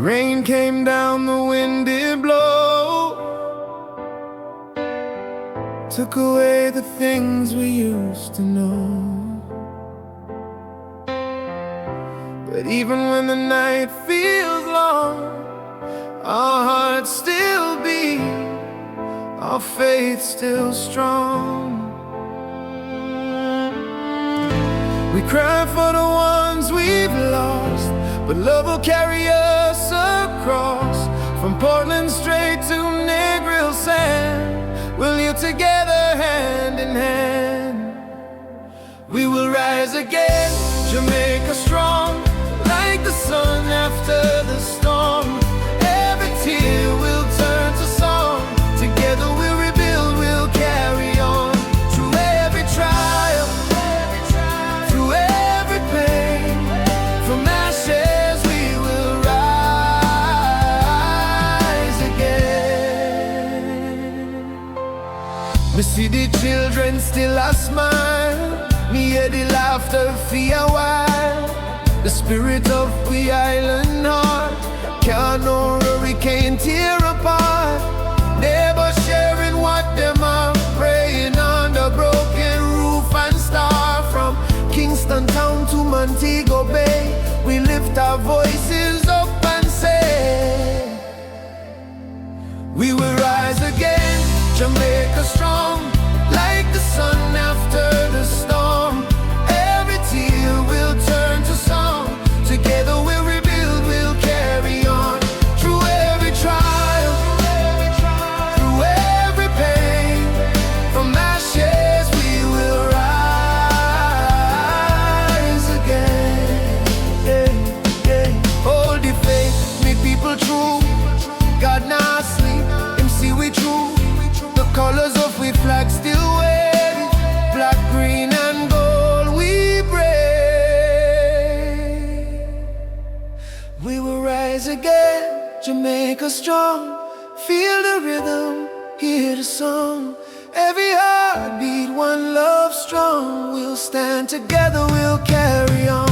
rain came down, the wind did blow, took away the things we used to know. But even when the night feels long, our hearts still beat, our faith still strong. We cry for the ones we've lost, but love will carry us across. From Portland straight to Negril sand, we'll live together hand in hand. We will rise again, Jamaica strong, like the sun after the storm. Every tear will turn to song, together we'll rebuild, we'll carry on. Through every trial, through every pain, from ashes we will rise again. Me see the children still a smile, me hear the laughter for a while. The spirit of the island heart can't no hurricane tear apart. Never sharing what them are praying under broken roof and star. From Kingston town to Montego Bay, we lift our voices up and say, we will rise again, Jamaica strong, like the sun after the storm. Every tear will turn to song, together we'll rebuild, we'll carry on. Through every trial, through every pain, from ashes we will rise again. Hold the faith, me people true, God not sleep, him see we true. The colors of we flag still wave, black, green and gold we brave. We will rise again, Jamaica strong, feel the rhythm, hear the song. Every heartbeat, one love strong, we'll stand together, we'll carry on.